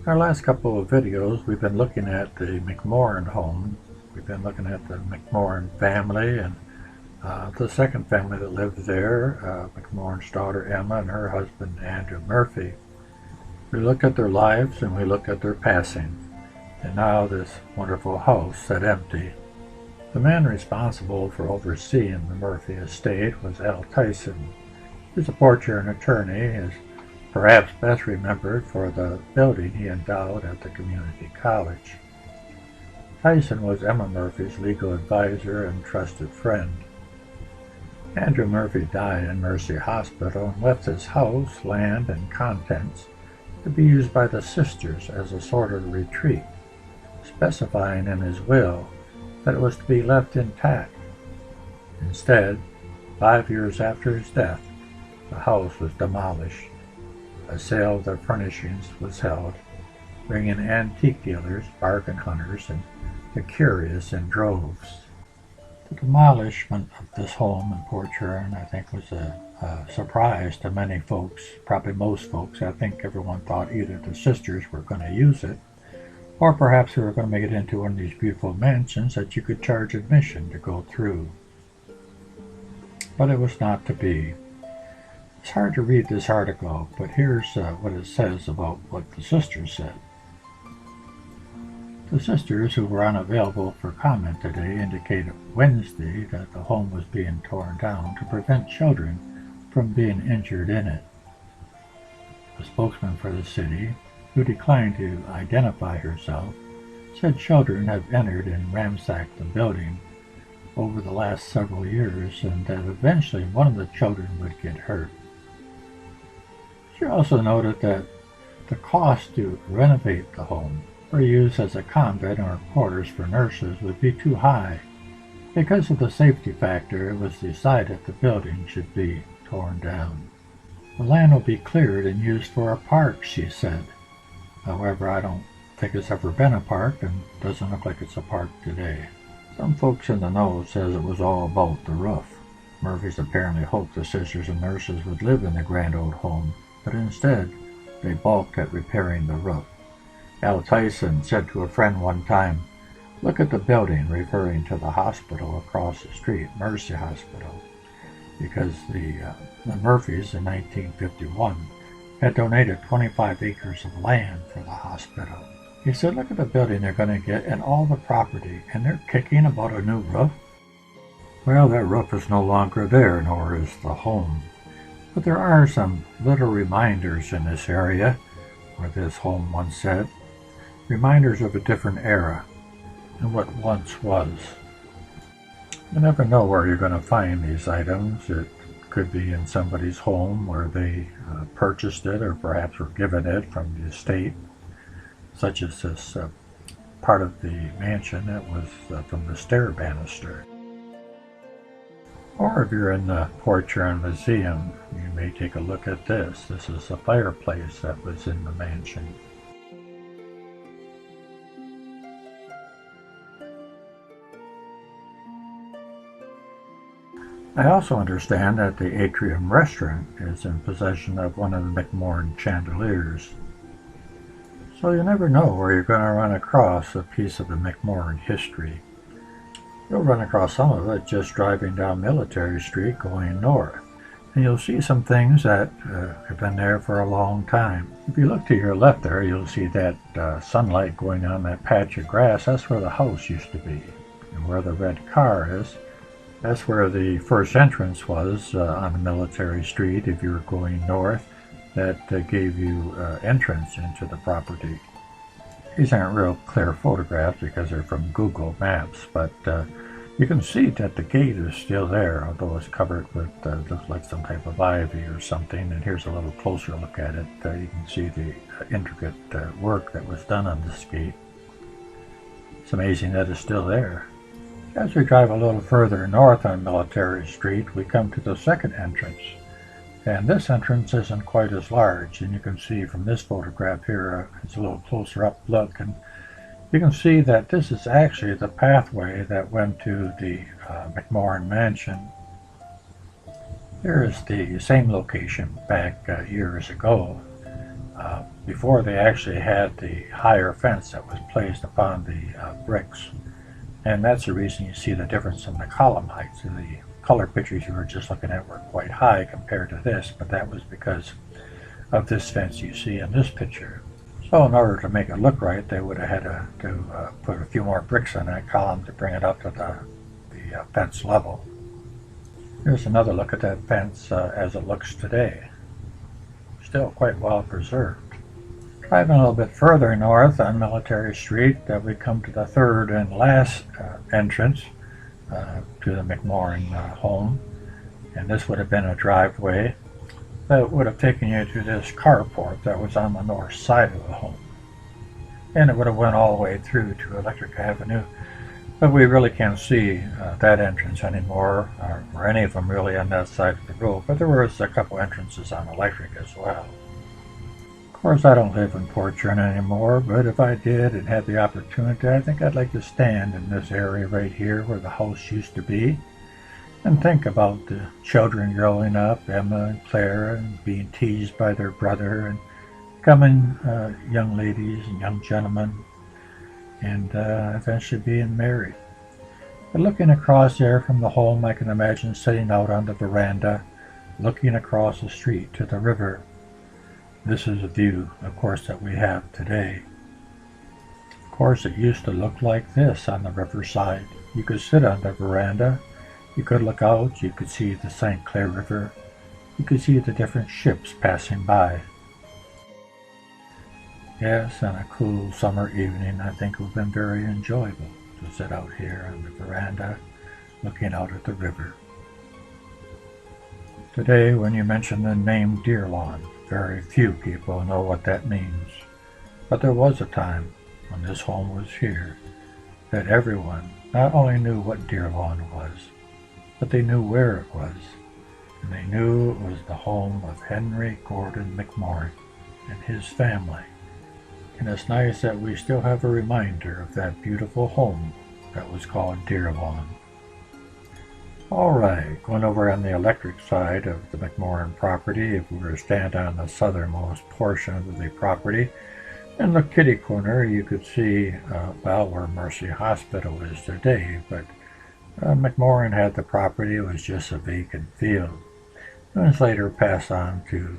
In our last couple of videos, we've been looking at the McMorran home. We've been looking at the McMorran family and the second family that lived there, McMorran's daughter Emma and her husband Andrew Murphy. We looked at their lives and we looked at their passing. And now this wonderful house sat empty. The man responsible for overseeing the Murphy estate was Al Tyson. He's a poacher and attorney, is perhaps best remembered for the building he endowed at the community college. Tyson was Emma Murphy's legal advisor and trusted friend. Andrew Murphy died in Mercy Hospital and left his house, land, and contents to be used by the sisters as a sort of retreat, specifying in his will that it was to be left intact. Instead, 5 years after his death, the house was demolished. A sale of their furnishings was held, bringing antique dealers, bargain hunters, and the curious in droves. The demolishment of this home in Port Huron, I think, was a surprise to many folks, probably most folks. I think everyone thought either the sisters were going to use it, or perhaps they were going to make it into one of these beautiful mansions that you could charge admission to go through. But it was not to be. It's hard to read this article, but here's what it says about what the sisters said. The sisters, who were unavailable for comment today, indicated Wednesday that the home was being torn down to prevent children from being injured in it. A spokesman for the city, who declined to identify herself, said children have entered and ransacked the building over the last several years and that eventually one of the children would get hurt. She also noted that the cost to renovate the home or use as a convent or quarters for nurses would be too high. Because of the safety factor, it was decided the building should be torn down. The land will be cleared and used for a park, she said. However, I don't think it's ever been a park and doesn't look like it's a park today. Some folks in the know says it was all about the roof. Murphys apparently hoped the sisters and nurses would live in the grand old home, but instead they balked at repairing the roof. Al Tyson said to a friend one time, "Look at the building," referring to the hospital across the street, Mercy Hospital, because the Murphys in 1951 had donated 25 acres of land for the hospital. He said, "Look at the building they're going to get and all the property, and they're kicking about a new roof." Well, that roof is no longer there, nor is the home. But there are some little reminders in this area, where this home once said, reminders of a different era and what once was. You never know where you're going to find these items. It could be in somebody's home where they purchased it or perhaps were given it from the estate, such as this part of the mansion that was from the stair banister. Or if you're in the Port Huron Museum, you may take a look at this. This is a fireplace that was in the mansion. I also understand that the Atrium restaurant is in possession of one of the McMorran chandeliers. So you never know where you're going to run across a piece of the McMorran history. You'll run across some of it just driving down Military Street going north, and you'll see some things that have been there for a long time. If you look to your left there, you'll see that sunlight going on that patch of grass. That's where the house used to be. And where the red car is, that's where the first entrance was on Military Street if you were going north. That gave you entrance into the property. These aren't real clear photographs because they're from Google Maps, but you can see that the gate is still there, although it's covered with looks like some type of ivy or something. And here's a little closer look at it. You can see the intricate work that was done on this gate. It's amazing that it's still there. As we drive a little further north on Military Street, we come to the second entrance. And this entrance isn't quite as large, and you can see from this photograph here, it's a little closer up look, and you can see that this is actually the pathway that went to the McMorran mansion. Here is the same location back years ago. before they actually had the higher fence that was placed upon the bricks. And that's the reason you see the difference in the column heights. And the color pictures you were just looking at were quite high compared to this, but that was because of this fence you see in this picture. So in order to make it look right, they would have had to put a few more bricks in that column to bring it up to the fence level. Here's another look at that fence as it looks today. Still quite well preserved. Driving a little bit further north on Military Street, we come to the third and last entrance to the McMorran home. And this would have been a driveway that would have taken you to this carport that was on the north side of the home. And it would have went all the way through to Electric Avenue. But we really can't see that entrance anymore, or any of them really on that side of the road. But there was a couple entrances on Electric as well. Of course, I don't live in Port Huron anymore, but if I did and had the opportunity, I think I'd like to stand in this area right here where the house used to be and think about the children growing up, Emma and Claire, and being teased by their brother, and becoming young ladies and young gentlemen, and eventually being married. But looking across there from the home, I can imagine sitting out on the veranda, looking across the street to the river. This is a view, of course, that we have today. Of course, it used to look like this on the riverside. You could sit on the veranda, you could look out, you could see the St. Clair River, you could see the different ships passing by. Yes, on a cool summer evening, I think it would have been very enjoyable to sit out here on the veranda, looking out at the river. Today, when you mention the name Dearon, very few people know what that means. But there was a time when this home was here that everyone not only knew what Dearon was, but they knew where it was, and they knew it was the home of Henry Gordon McMorran and his family. And it's nice that we still have a reminder of that beautiful home that was called Dearon. Alright, going over on the Electric side of the McMorran property, if we were to stand on the southernmost portion of the property, in the kitty corner you could see, where Mercy Hospital is today, but McMorran had the property. It was just a vacant field. It was later passed on to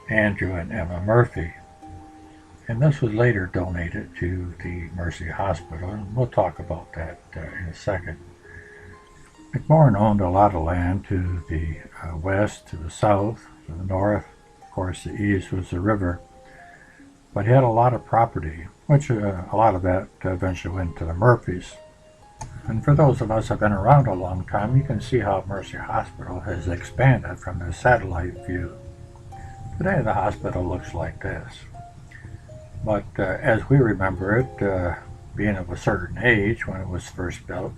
Andrew and Emma Murphy. And this was later donated to the Mercy Hospital, and we'll talk about that in a second. McMorran owned a lot of land to the west, to the south, to the north. Of course, the east was the river. But he had a lot of property, which a lot of that eventually went to the Murphys. And for those of us who have been around a long time, you can see how Mercy Hospital has expanded from the satellite view. Today the hospital looks like this. But as we remember it, being of a certain age when it was first built,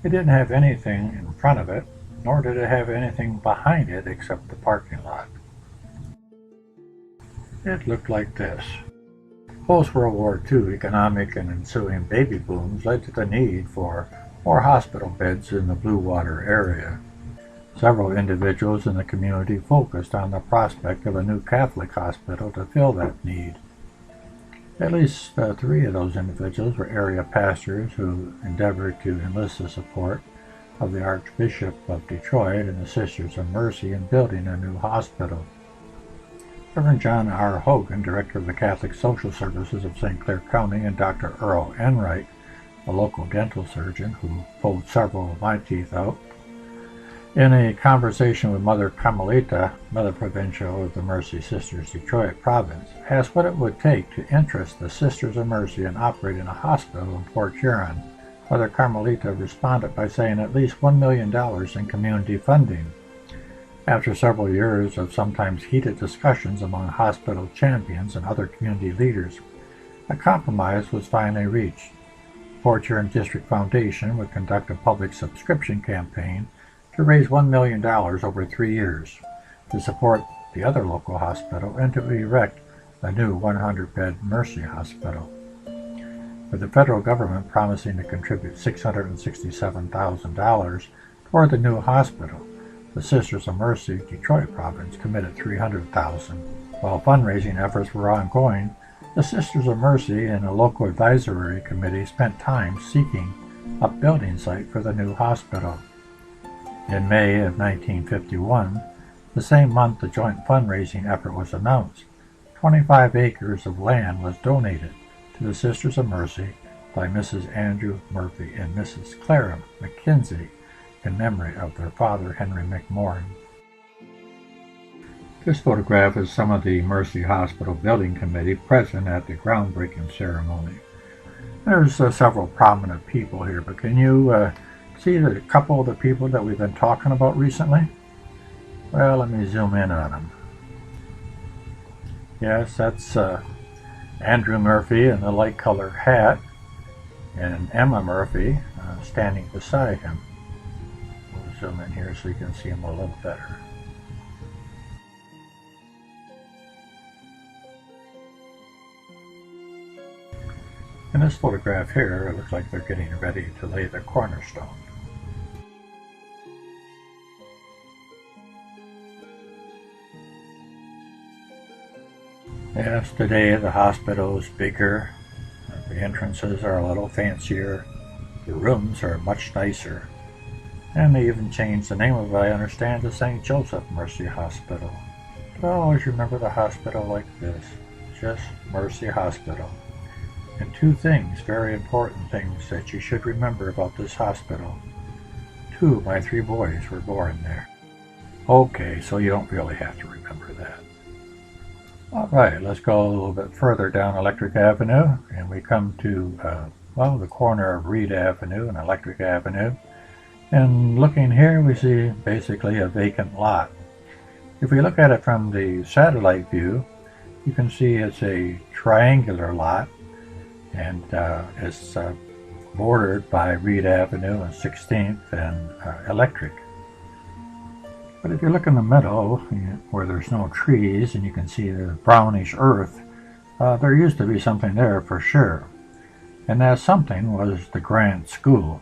it didn't have anything in front of it, nor did it have anything behind it except the parking lot. It looked like this. Post-World War II economic and ensuing baby booms led to the need for more hospital beds in the Blue Water area. Several individuals in the community focused on the prospect of a new Catholic hospital to fill that need. At least 3 of those individuals were area pastors who endeavored to enlist the support of the Archbishop of Detroit and the Sisters of Mercy in building a new hospital. Reverend John R. Hogan, Director of the Catholic Social Services of St. Clair County, and Dr. Earl Enright, a local dental surgeon who pulled several of my teeth out, in a conversation with Mother Carmelita, Mother Provincial of the Mercy Sisters Detroit Province, asked what it would take to interest the Sisters of Mercy in operating a hospital in Port Huron. Mother Carmelita responded by saying at least $1 million in community funding. After several years of sometimes heated discussions among hospital champions and other community leaders, a compromise was finally reached. Port Huron District Foundation would conduct a public subscription campaign to raise $1 million over 3 years to support the other local hospital and to erect a new 100-bed Mercy Hospital. With the federal government promising to contribute $667,000 toward the new hospital, the Sisters of Mercy Detroit Province committed $300,000. While fundraising efforts were ongoing, the Sisters of Mercy and a local advisory committee spent time seeking a building site for the new hospital. In May of 1951, the same month the joint fundraising effort was announced, 25 acres of land was donated to the Sisters of Mercy by Mrs. Andrew Murphy and Mrs. Clara McKenzie in memory of their father, Henry McMorrin. This photograph is some of the Mercy Hospital Building Committee present at the groundbreaking ceremony. There's several prominent people here, but can you see a couple of the people that we've been talking about recently? Well, let me zoom in on them. Yes, that's Andrew Murphy in the light colored hat and Emma Murphy standing beside him. We'll zoom in here so you can see him a little better. In this photograph here, it looks like they're getting ready to lay the cornerstone. Yes, today the hospital is bigger, the entrances are a little fancier, the rooms are much nicer, and they even changed the name of it, I understand, to St. Joseph Mercy Hospital. But I always remember the hospital like this, just Mercy Hospital. And two things, very important things that you should remember about this hospital. 2 of my 3 boys were born there. Okay, so you don't really have to remember that. Alright, let's go a little bit further down Electric Avenue, and we come to, the corner of Reed Avenue and Electric Avenue. And looking here, we see basically a vacant lot. If we look at it from the satellite view, you can see it's a triangular lot, and it's bordered by Reed Avenue and 16th and Electric. But if you look in the middle, where there's no trees and you can see the brownish earth, there used to be something there for sure. And that something was the Grant School,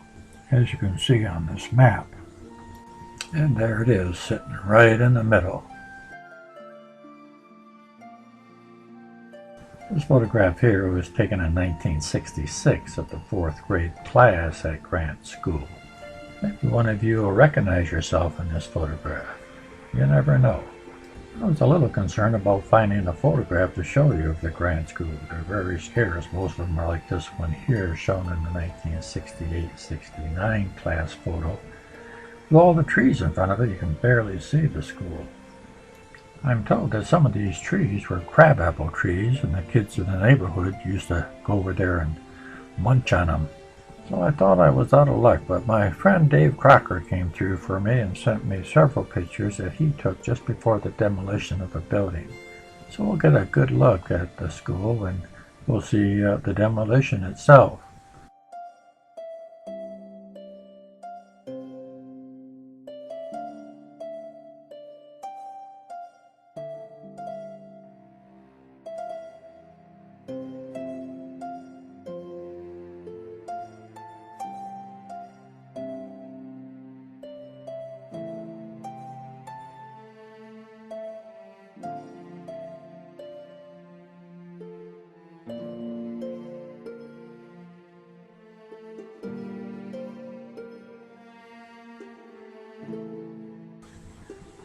as you can see on this map. And there it is, sitting right in the middle. This photograph here was taken in 1966 of the 4th grade class at Grant School. Maybe one of you will recognize yourself in this photograph. You never know. I was a little concerned about finding a photograph to show you of the Grant School. They're very scarce. Most of them are like this one here, shown in the 1968-69 class photo. With all the trees in front of it, you can barely see the school. I'm told that some of these trees were crabapple trees, and the kids in the neighborhood used to go over there and munch on them. So I thought I was out of luck, but my friend Dave Crocker came through for me and sent me several pictures that he took just before the demolition of the building. So we'll get a good look at the school, and we'll see the demolition itself.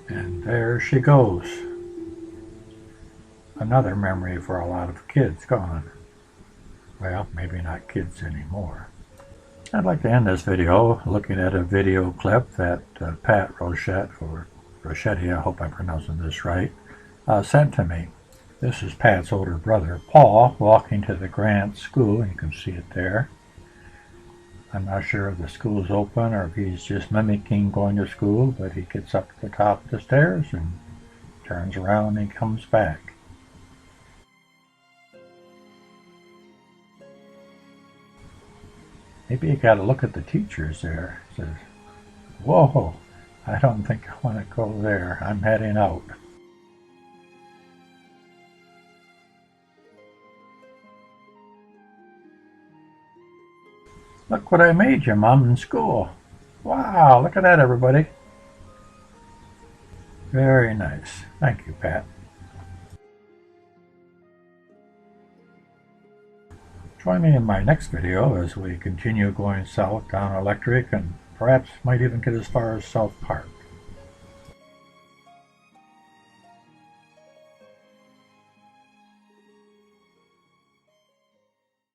And there she goes. Another memory for a lot of kids gone. Well, maybe not kids anymore. I'd like to end this video looking at a video clip that Pat Rochette, or Rochetti, I hope I'm pronouncing this right, sent to me. This is Pat's older brother, Paul, walking to the Grant School, and you can see it there. I'm not sure if the school's open or if he's just mimicking going to school, but he gets up to the top of the stairs and turns around and comes back. Maybe you got to look at the teachers there. It says, whoa, I don't think I want to go there. I'm heading out. Look what I made you, Mom, in school. Wow, look at that, everybody. Very nice. Thank you, Pat. Join me in my next video as we continue going south down Electric and perhaps might even get as far as South Park.